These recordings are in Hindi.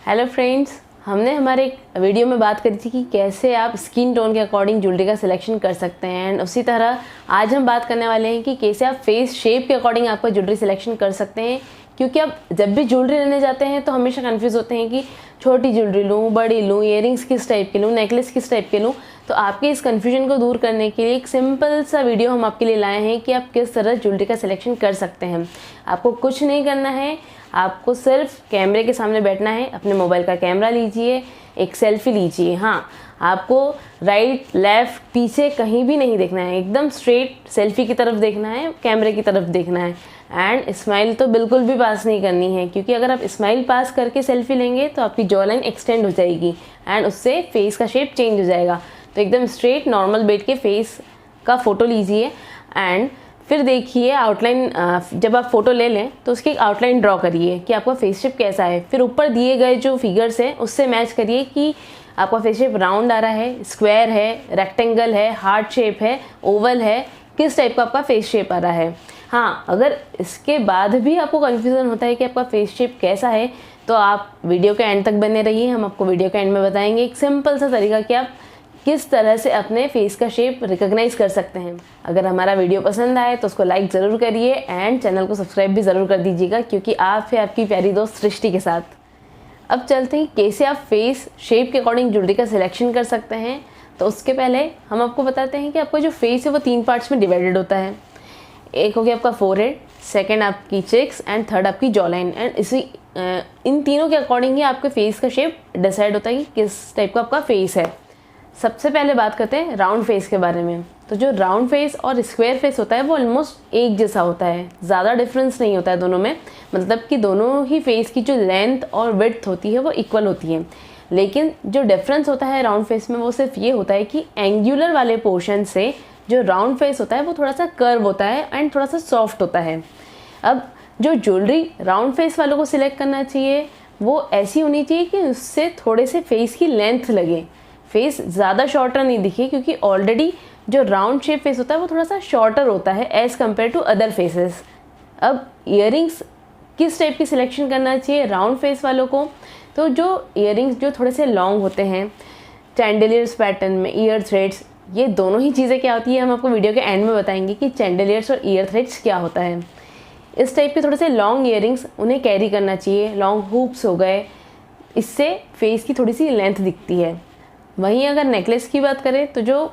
हेलो फ्रेंड्स, हमने हमारे एक वीडियो में बात करी थी कि कैसे आप स्किन टोन के अकॉर्डिंग ज्वेलरी का सिलेक्शन कर सकते हैं। एंड उसी तरह आज हम बात करने वाले हैं कि कैसे आप फेस शेप के अकॉर्डिंग आपका ज्वेलरी सिलेक्शन कर सकते हैं। क्योंकि आप जब भी ज्वेलरी लेने जाते हैं तो हमेशा कंफ्यूज होते हैं कि छोटी ज्वेलरी लूँ, बड़ी लूँ, ईयरिंग्स किस टाइप के लूँ, नेकलेस किस टाइप के लूँ। तो आपके इस कन्फ्यूजन को दूर करने के लिए एक सिंपल सा वीडियो हम आपके लिए लाए हैं कि आप किस तरह ज्वेलरी का सिलेक्शन कर सकते हैं। आपको कुछ नहीं करना है, आपको सिर्फ कैमरे के सामने बैठना है। अपने मोबाइल का कैमरा लीजिए, एक सेल्फी लीजिए। हाँ, आपको राइट लेफ़्ट पीछे कहीं भी नहीं देखना है, एकदम स्ट्रेट सेल्फी की तरफ देखना है, कैमरे की तरफ देखना है। एंड स्माइल तो बिल्कुल भी पास नहीं करनी है, क्योंकि अगर आप स्माइल पास करके सेल्फी लेंगे तो आपकी जॉ लाइन एक्सटेंड हो जाएगी एंड उससे फेस का शेप चेंज हो जाएगा। तो एकदम स्ट्रेट नॉर्मल बैठ के फेस का फ़ोटो लीजिए एंड फिर देखिए आउटलाइन। जब आप फ़ोटो ले लें तो उसकी एक आउटलाइन ड्रॉ करिए कि आपका फेस शेप कैसा है। फिर ऊपर दिए गए जो फिगर्स हैं उससे मैच करिए कि आपका फेस शेप राउंड आ रहा है, स्क्वायर है, रेक्टेंगल है, हार्ट शेप है, ओवल है, किस टाइप का आपका फेस शेप आ रहा है। हाँ, अगर इसके बाद भी आपको कन्फ्यूज़न होता है कि आपका फेस शेप कैसा है तो आप वीडियो के एंड तक बने रहिए। हम आपको वीडियो के एंड में बताएंगे एक सिंपल सा तरीका कि आप किस तरह से अपने फेस का शेप रिकॉग्नाइज कर सकते हैं। अगर हमारा वीडियो पसंद आए तो उसको लाइक ज़रूर करिए एंड चैनल को सब्सक्राइब भी ज़रूर कर दीजिएगा, क्योंकि आप है आपकी प्यारी दोस्त सृष्टि के साथ। अब चलते हैं कैसे आप फेस शेप के अकॉर्डिंग ज्वेलरी का सिलेक्शन कर सकते हैं। तो उसके पहले हम आपको बताते हैं कि आपका जो फेस है वो 3 पार्ट्स में डिवाइडेड होता है। एक हो गया आपका फोरहेड, सेकेंड आपकी चेक्स एंड थर्ड आपकी जॉ लाइन। एंड इन तीनों के अकॉर्डिंग ही आपके फेस का शेप डिसाइड होता है कि किस टाइप का आपका फेस है। सबसे पहले बात करते हैं राउंड फेस के बारे में। तो जो राउंड फेस और स्क्वायर फेस होता है वो ऑलमोस्ट एक जैसा होता है, ज़्यादा डिफरेंस नहीं होता है दोनों में। मतलब कि दोनों ही फेस की जो लेंथ और विड्थ होती है वो इक्वल होती है। लेकिन जो डिफरेंस होता है राउंड फेस में वो सिर्फ ये होता है कि एंगुलर वाले पोर्शन से जो राउंड फेस होता है वो थोड़ा सा कर्व होता है एंड थोड़ा सा सॉफ्ट होता है। अब जो ज्वेलरी राउंड फेस वालों को सिलेक्ट करना चाहिए वो ऐसी होनी चाहिए कि उससे थोड़े से फेस की लेंथ लगे, फेस ज़्यादा शॉर्टर नहीं दिखे, क्योंकि ऑलरेडी जो राउंड शेप फेस होता है वो थोड़ा सा शॉर्टर होता है as compare to other faces. अब ईयरिंग्स किस टाइप की सिलेक्शन करना चाहिए राउंड फेस वालों को। तो जो ईयरिंग्स जो थोड़े से लॉन्ग होते हैं, चैंडलियर्स पैटर्न में ईयर थ्रेड्स, ये दोनों ही चीज़ें क्या होती है हम आपको वीडियो के एंड में बताएंगे कि चैंडलियर्स और ईयर थ्रेड्स क्या होता है। इस टाइप के थोड़े से लॉन्ग ईयरिंग्स उन्हें कैरी करना चाहिए। लॉन्ग हुप्स हो गए, इससे फेस की थोड़ी सी लेंथ दिखती है। वहीं अगर नेकलेस की बात करें तो जो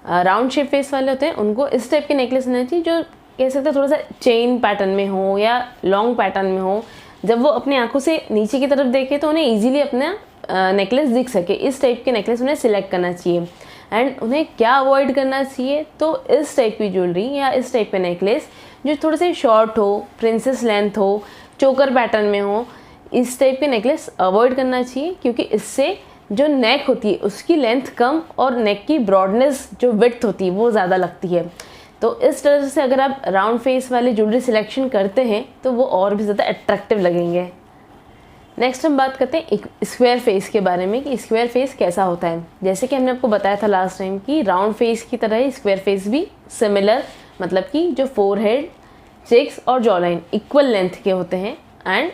राउंड शेप फेस वाले होते हैं उनको इस टाइप के नेकलेस लेना चाहिए जो कह सकते हैं थोड़ा सा चेन पैटर्न में हो या लॉन्ग पैटर्न में हो। जब वो अपने आंखों से नीचे की तरफ देखे तो उन्हें इजीली अपना नेकलेस दिख सके, इस टाइप के नेकलेस उन्हें सिलेक्ट करना चाहिए। एंड उन्हें क्या अवॉइड करना चाहिए तो इस टाइप की ज्वेलरी या इस टाइप के नेकलेस जो थोड़े से शॉर्ट हो, प्रिंसेस लेंथ हो, चोकर पैटर्न में हो, इस टाइप के नेकलेस अवॉइड करना चाहिए। क्योंकि इससे जो नेक होती है उसकी लेंथ कम और नेक की ब्रॉडनेस जो विड्थ होती है वो ज़्यादा लगती है। तो इस तरह से अगर आप राउंड फेस वाले ज्वेलरी सिलेक्शन करते हैं तो वो और भी ज़्यादा अट्रैक्टिव लगेंगे। नेक्स्ट हम बात करते हैं एक स्क्वायर फेस के बारे में कि स्क्वायर फेस कैसा होता है। जैसे कि हमने आपको बताया था लास्ट टाइम कि राउंड फेस की तरह ही स्क्वायर फेस भी सिमिलर, मतलब कि जो फोरहेड, चेक्स और जॉ लाइन इक्वल लेंथ के होते हैं एंड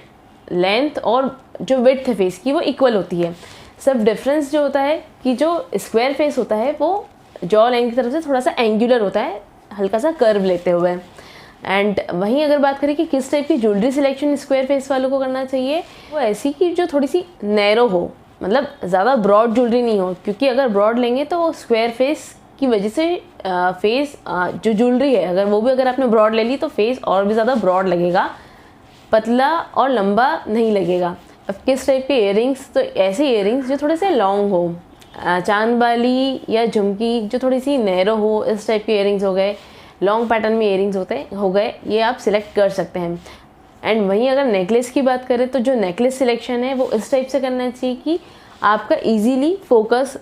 लेंथ और जो विड्थ है फेस की वो इक्वल होती है। सब डिफरेंस जो होता है कि जो स्क्वायर फेस होता है वो जॉ लाइन की तरफ से थोड़ा सा एंगुलर होता है, हल्का सा कर्व लेते हुए। एंड वहीं अगर बात करें कि किस टाइप की ज्वेलरी सिलेक्शन स्क्वायर फेस वालों को करना चाहिए, वो ऐसी कि जो थोड़ी सी नैरो हो, मतलब ज़्यादा ब्रॉड ज्वेलरी नहीं हो। क्योंकि अगर ब्रॉड लेंगे तो वो स्क्वायर फेस की वजह से फेस जो ज्वेलरी है अगर वो भी अगर आपने ब्रॉड ले ली तो फेस और भी ज़्यादा ब्रॉड लगेगा, पतला और लंबा नहीं लगेगा। अब किस टाइप के ईयरिंग्स, तो ऐसे ईयरिंग्स जो थोड़े से लॉन्ग हो, चांद वाली या झुमकी जो थोड़ी सी नैरो हो, इस टाइप के ईयरिंग्स हो गए, लॉन्ग पैटर्न में ईयरिंग्स हो गए, ये आप सिलेक्ट कर सकते हैं। एंड वहीं अगर नेकलेस की बात करें तो जो नेकलेस सिलेक्शन है वो इस टाइप से करना चाहिए कि आपका ईजीली फोकस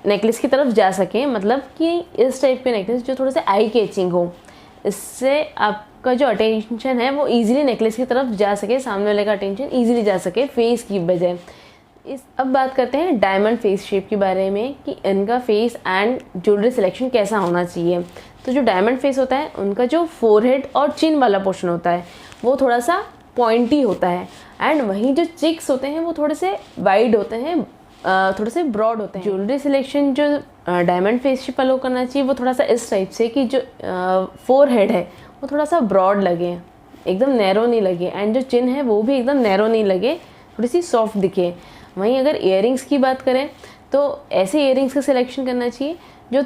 नेकलेस की तरफ जा सके। मतलब कि इस टाइप के नेकलेस जो थोड़े से आई कैचिंग हो, इससे आपका जो अटेंशन है वो इजीली नेकलेस की तरफ जा सके, सामने वाले का अटेंशन इजीली जा सके फेस की बजाय। अब बात करते हैं डायमंड फेस शेप के बारे में कि इनका फेस एंड ज्वेलरी सिलेक्शन कैसा होना चाहिए। तो जो डायमंड फेस होता है उनका जो फोरहेड और चिन वाला पोर्शन होता है वो थोड़ा सा पॉइंटी होता है, एंड वहीं जो चिक्स होते हैं वो थोड़े से वाइड होते हैं, थोड़े से ब्रॉड होते हैं। ज्वेलरी सिलेक्शन जो डायमंड फेस शेप फॉलो करना चाहिए वो थोड़ा सा इस टाइप से कि जो फोर हेड है वो थोड़ा सा ब्रॉड लगे, एकदम नैरो नहीं लगे, एंड जो चिन है वो भी एकदम नैरो नहीं लगे, थोड़ी सी सॉफ्ट दिखे। वहीं अगर इयरिंग्स की बात करें तो ऐसे इयरिंग्स का सिलेक्शन करना चाहिए जो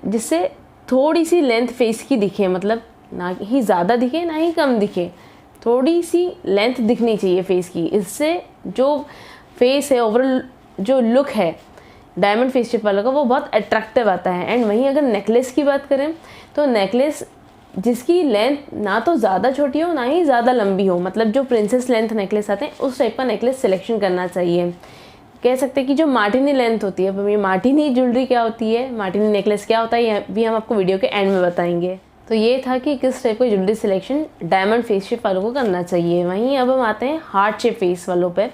जिससे थोड़ी सी लेंथ फेस की दिखे, मतलब ना ही ज़्यादा दिखे ना ही कम दिखे, थोड़ी सी लेंथ दिखनी चाहिए फेस की। इससे जो फेस है, ओवरऑल जो लुक है डायमंड फेस शेप वाला का, वो बहुत अट्रैक्टिव आता है। एंड वहीं अगर नेकलेस की बात करें तो नेकलेस जिसकी लेंथ ना तो ज़्यादा छोटी हो ना ही ज़्यादा लंबी हो, मतलब जो प्रिंसेस लेंथ नेकलेस आते हैं उस टाइप का नेकलेस सिलेक्शन करना चाहिए। कह सकते हैं कि जो मार्टिनी लेंथ होती है, अब ये मार्टिनी ज्वेलरी क्या होती है, मार्टिनी नेकलेस क्या होता है, ये भी हम आपको वीडियो के एंड में बताएंगे। तो ये था कि किस टाइप का jewellery selection diamond face shape वालों को करना चाहिए। वहीं अब हम आते हैं हार्ट शेप फेस वालों पे,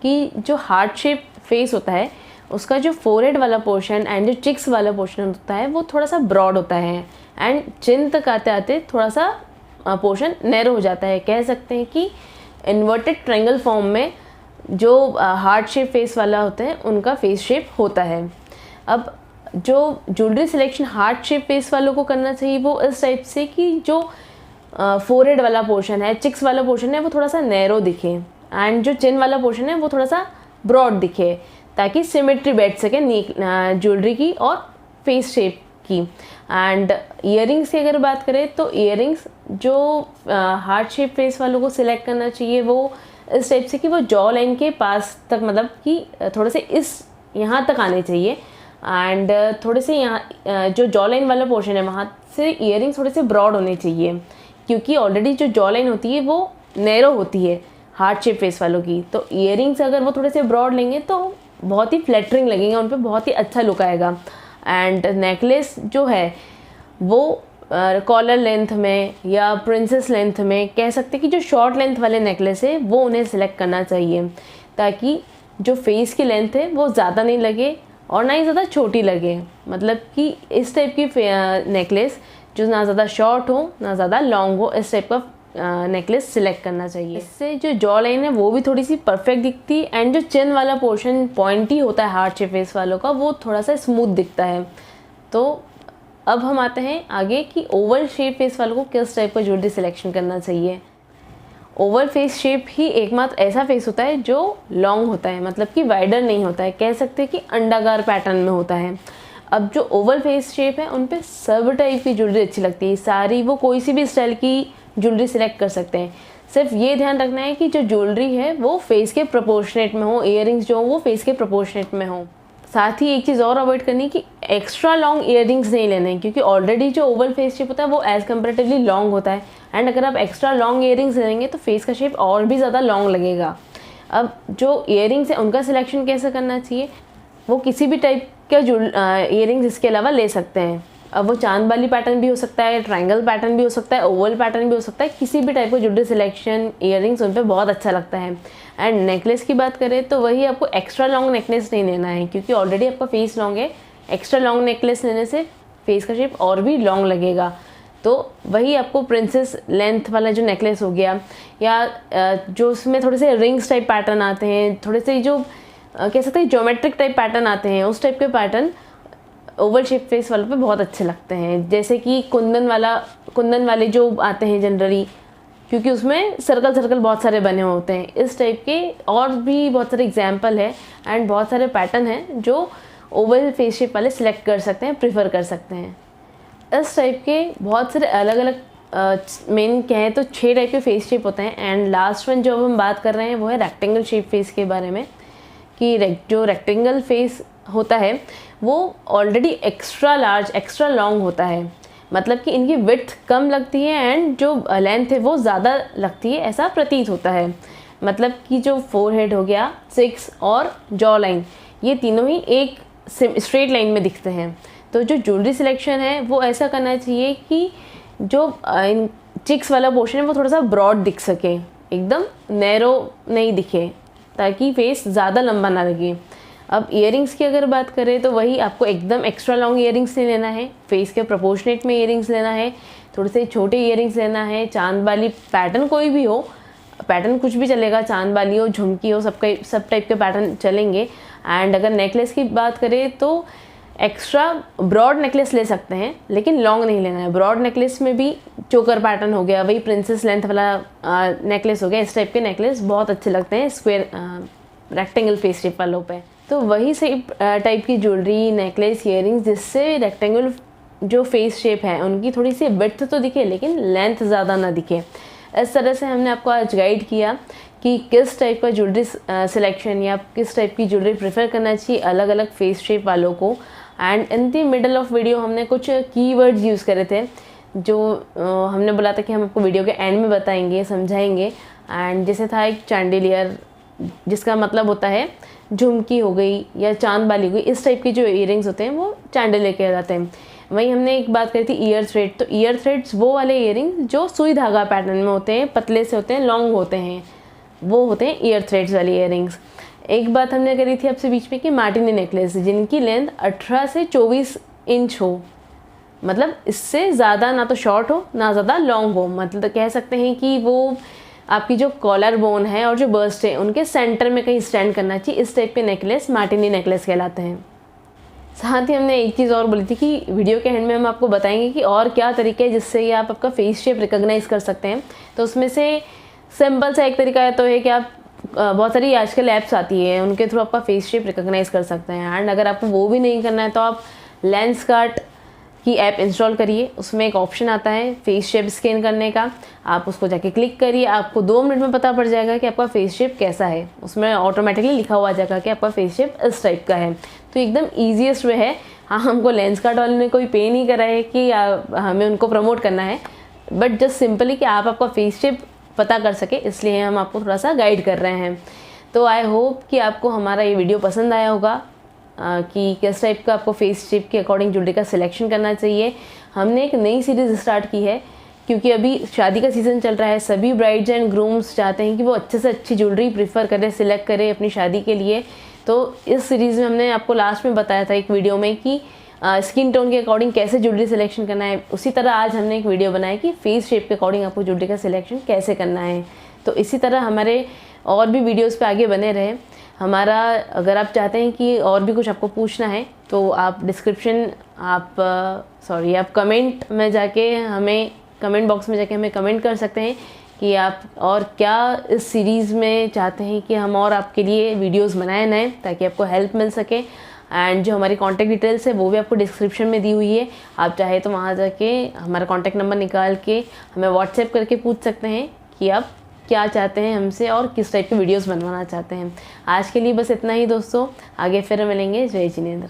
कि जो हार्ट शेप फेस होता है उसका जो फोरहेड वाला पोर्शन एंड जो चिक्स वाला पोर्शन होता है वो थोड़ा सा ब्रॉड होता है, एंड चिन तक आते आते थोड़ा सा पोर्शन नैरो हो जाता है। कह सकते हैं कि इन्वर्टेड ट्रायंगल फॉर्म में जो हार्ट शेप फेस वाला होते हैं उनका फेस शेप होता है। अब जो jewellery selection heart shape face वालों को करना चाहिए वो इस टाइप से कि जो फोरहेड वाला पोर्शन है, चिक्स वाला पोर्शन है वो थोड़ा सा नैरो दिखे, एंड जो चिन वाला पोर्शन है वो थोड़ा सा ब्रॉड दिखे, ताकि सिमेट्री बैठ सके ज्वेलरी की और फेस शेप की। एंड इयरिंग्स की अगर बात करें तो इयरिंग्स जो हार्ट शेप फेस वालों को सिलेक्ट करना चाहिए वो इस टाइप से कि वो जॉ लाइन के पास तक, मतलब कि थोड़े से इस यहाँ तक आने चाहिए, एंड थोड़े से यहाँ जो जॉ लाइन वाला पोर्शन है वहाँ से इयरिंग्स थोड़े से ब्रॉड होने चाहिए, क्योंकि ऑलरेडी जो जॉ लाइन होती है वो नैरो होती है हार्ट शेप फेस वालों की। तो इयरिंग्स अगर वो थोड़े से ब्रॉड लेंगे तो बहुत ही फ्लैटरिंग लगेगा, उन पर बहुत ही अच्छा लुक आएगा। एंड नेकलेस जो है वो कॉलर लेंथ में या प्रिंसेस लेंथ में, कह सकते हैं कि जो शॉर्ट लेंथ वाले नेकलेस है वो उन्हें सिलेक्ट करना चाहिए, ताकि जो फेस की लेंथ है वो ज़्यादा नहीं लगे और ना ही ज़्यादा छोटी लगे। मतलब कि इस टाइप की नेकलेस जो ना ज़्यादा शॉर्ट हो ना ज़्यादा लॉन्ग हो, इस टाइप का नेकलेस सिलेक्ट करना चाहिए। इससे जो जॉ लाइन है वो भी थोड़ी सी परफेक्ट दिखती है, एंड जो चिन वाला पोर्शन पॉइंटी होता है हार्ट शेप फेस वालों का वो थोड़ा सा स्मूथ दिखता है। तो अब हम आते हैं आगे कि ओवल शेप फेस वालों को किस टाइप का ज्वेलरी सिलेक्शन करना चाहिए। ओवल फेस शेप ही एकमात्र ऐसा फेस होता है जो लॉन्ग होता है, मतलब कि वाइडर नहीं होता है, कह सकते हैं कि अंडाकार पैटर्न में होता है। अब जो ओवल फेस शेप है उन पे सब टाइप की ज्वेलरी अच्छी लगती है, सारी वो कोई सी भी स्टाइल की ज्वेलरी सिलेक्ट कर सकते हैं। सिर्फ ये ध्यान रखना है कि जो ज्वेलरी है वो फेस के प्रोपोर्शनेट में हो, इयरिंग्स जो हो वो फेस के प्रोपोर्शनेट में हो। साथ ही एक चीज़ और अवॉइड करनी है कि एक्स्ट्रा लॉन्ग इयरिंग्स नहीं लेने हैं, क्योंकि ऑलरेडी जो ओवल फेस शेप होता है वो एज़ कम्पेरेटिवली लॉन्ग होता है, एंड अगर आप एक्स्ट्रा लॉन्ग इयरिंग्स लेंगे तो फेस का शेप और भी ज़्यादा लॉन्ग लगेगा। अब जो इयरिंग्स है उनका सिलेक्शन कैसे करना चाहिए, वो किसी भी टाइप का इयरिंग्स इसके अलावा ले सकते हैं। अब वो चांद वाली पैटर्न भी हो सकता है, ट्रायंगल पैटर्न भी हो सकता है, ओवल पैटर्न भी हो सकता है, किसी भी टाइप का ज्वेलरी सिलेक्शन इयरिंग्स उन पर बहुत अच्छा लगता है। एंड नेकलेस की बात करें तो वही आपको एक्स्ट्रा लॉन्ग नेकलेस नहीं लेना है, क्योंकि ऑलरेडी आपका फेस लॉन्ग है। एक्स्ट्रा लॉन्ग नेकलेस लेने से फेस का शेप और भी लॉन्ग लगेगा। तो वही आपको प्रिंसेस लेंथ वाला जो नेकलेस हो गया, या जो उसमें थोड़े से रिंग्स टाइप पैटर्न आते हैं, थोड़े से जो कह सकते हैं ज्योमेट्रिक टाइप पैटर्न आते हैं, उस टाइप के पैटर्न ओवल शेप फेस वालों पे बहुत अच्छे लगते हैं। जैसे कि कुंदन वाले जो आते हैं जनरली, क्योंकि उसमें सर्कल सर्कल बहुत सारे बने होते हैं। इस टाइप के और भी बहुत सारे एग्जाम्पल है एंड बहुत सारे पैटर्न हैं जो ओवल फेस शेप वाले सिलेक्ट कर सकते हैं, प्रीफर कर सकते हैं। इस टाइप के बहुत सारे अलग अलग मेन कहें तो 6 टाइप के फेस शेप होते हैं। एंड लास्ट वन जो अब हम बात कर रहे हैं वो है रेक्टेंगल शेप फेस के बारे में, कि जो रेक्टेंगल फेस होता है वो already extra large extra long होता है, मतलब कि इनकी विड्थ कम लगती है एंड जो लेंथ है वो ज़्यादा लगती है, ऐसा प्रतीत होता है। मतलब कि जो फोरहेड हो गया, 6 और जॉ लाइन, ये तीनों ही एक स्ट्रेट लाइन में दिखते हैं। तो जो ज्वेलरी सिलेक्शन है वो ऐसा करना चाहिए कि जो इन चिक्स वाला पोर्शन है वो थोड़ा सा ब्रॉड दिख सके, एकदम नैरो नहीं दिखे, ताकि फेस ज़्यादा लंबा ना लगे। अब इयरिंग्स की अगर बात करें तो वही आपको एकदम एक्स्ट्रा लॉन्ग इयरिंग्स नहीं लेना है, फेस के प्रोपोर्शनेट में इयरिंग्स लेना है, थोड़े से छोटे इयरिंग्स लेना है, चांद वाली पैटर्न कोई भी हो, पैटर्न कुछ भी चलेगा, चांद वाली हो, झुमकी हो, सब टाइप के पैटर्न चलेंगे। एंड अगर नेकलेस की बात करें तो एक्स्ट्रा ब्रॉड नेकलेस ले सकते हैं, लेकिन लॉन्ग नहीं लेना है। ब्रॉड नेकलेस में भी चोकर पैटर्न हो गया, वही प्रिंसेस लेंथ वाला नेकलेस हो गया, इस टाइप के नेकलेस बहुत अच्छे लगते हैं स्क्वायर रेक्टेंगल फेस शेप वालों पे। तो वही सेप टाइप की ज्वेलरी, नेकलेस, ईयरिंग्स जिससे रेक्टेंगल जो फेस शेप है उनकी थोड़ी सी विड्थ तो दिखे लेकिन लेंथ ज़्यादा ना दिखे। इस तरह से हमने आपको आज गाइड किया कि किस टाइप का ज्वेलरी सिलेक्शन या किस टाइप की ज्वेलरी प्रेफर करना चाहिए अलग अलग फेस शेप वालों को। And in the middle of video हमने कुछ कीवर्ड्स यूज़ करे थे जो हमने बोला था कि हम आपको वीडियो के एंड में बताएंगे, समझाएंगे। एंड जैसे था एक चैंडिलियर, जिसका मतलब होता है झुमकी हो गई या चांद वाली हो गई, इस टाइप के जो ईयरिंग्स होते हैं वो चैंडिलियर कहे जाते हैं। वहीं हमने एक बात करी थी ईयर थ्रेड, तो ईयर थ्रेड्स वो वाले ईयरिंग्स जो सुई धागा पैटर्न में होते हैं, पतले से होते हैं, लॉन्ग होते हैं, वो होते हैं ईयर थ्रेड्स वाले ईयरिंग्स। एक बात हमने करी थी आपसे बीच में कि मार्टिनी नेकलेस जिनकी लेंथ 18 से 24 इंच हो, मतलब इससे ज़्यादा ना तो शॉर्ट हो ना ज़्यादा लॉन्ग हो, मतलब कह सकते हैं कि वो आपकी जो कॉलर बोन है और जो बर्स्ट है उनके सेंटर में कहीं स्टैंड करना चाहिए। इस टाइप के नेकलेस मार्टिनी नेकलेस कहलाते हैं। साथ ही हमने एक चीज़ और बोली थी कि वीडियो के एंड में हम आपको बताएंगे कि और क्या तरीके हैं जिससे ये आप आपका फेस शेप रिकॉग्नाइज कर सकते हैं। तो उसमें से सिंपल सा एक तरीका तो है कि आप बहुत सारी आजकल ऐप्स आती है, उनके थ्रू आपका फेस शेप रिकॉग्नाइज कर सकते हैं। एंड अगर आपको वो भी नहीं करना है तो आप लेंसकार्ट की ऐप इंस्टॉल करिए, उसमें एक ऑप्शन आता है फेस शेप स्कैन करने का, आप उसको जाके क्लिक करिए, आपको 2 मिनट में पता पड़ जाएगा कि आपका फेस शेप कैसा है। उसमें ऑटोमेटिकली लिखा हुआ आ जाएगा कि आपका फेस शेप इस टाइप का है। तो एकदम ईजीएस्ट वे है। हाँ, हमको लेंसकार्ट वाले ने कोई पे नहीं करा है कि हमें उनको प्रमोट करना है, बट जस्ट सिंपली कि आप आपका फेस शेप पता कर सके, इसलिए हम आपको थोड़ा सा गाइड कर रहे हैं। तो आई होप कि आपको हमारा ये वीडियो पसंद आया होगा कि किस टाइप का आपको फेस शेप के अकॉर्डिंग ज्वेलरी का सिलेक्शन करना चाहिए। हमने एक नई सीरीज़ स्टार्ट की है क्योंकि अभी शादी का सीज़न चल रहा है, सभी ब्राइड्स एंड ग्रूम्स चाहते हैं कि वो अच्छे से अच्छी ज्वेलरी प्रीफर करें, सिलेक्ट करें अपनी शादी के लिए। तो इस सीरीज़ में हमने आपको लास्ट में बताया था एक वीडियो में कि स्किन टोन के अकॉर्डिंग कैसे ज्वेलरी सिलेक्शन करना है, उसी तरह आज हमने एक वीडियो बनाया कि फेस शेप के अकॉर्डिंग आपको ज्वेलरी का सिलेक्शन कैसे करना है। तो इसी तरह हमारे और भी वीडियोस पे आगे बने रहे। हमारा अगर आप चाहते हैं कि और भी कुछ आपको पूछना है तो आप डिस्क्रिप्शन आप कमेंट में जाके हमें कमेंट बॉक्स में जाके हमें कमेंट कर सकते हैं कि आप और क्या इस सीरीज़ में चाहते हैं कि हम और आपके लिए वीडियोस बनाए नए, ताकि आपको हेल्प मिल सके। एंड जो हमारी कॉन्टैक्ट डिटेल्स है वो भी आपको डिस्क्रिप्शन में दी हुई है, आप चाहे तो वहाँ जाके हमारा कॉन्टैक्ट नंबर निकाल के हमें व्हाट्सएप करके पूछ सकते हैं कि आप क्या चाहते हैं हमसे और किस टाइप के वीडियोस बनवाना चाहते हैं। आज के लिए बस इतना ही दोस्तों, आगे फिर मिलेंगे। जय जिनेंद्र।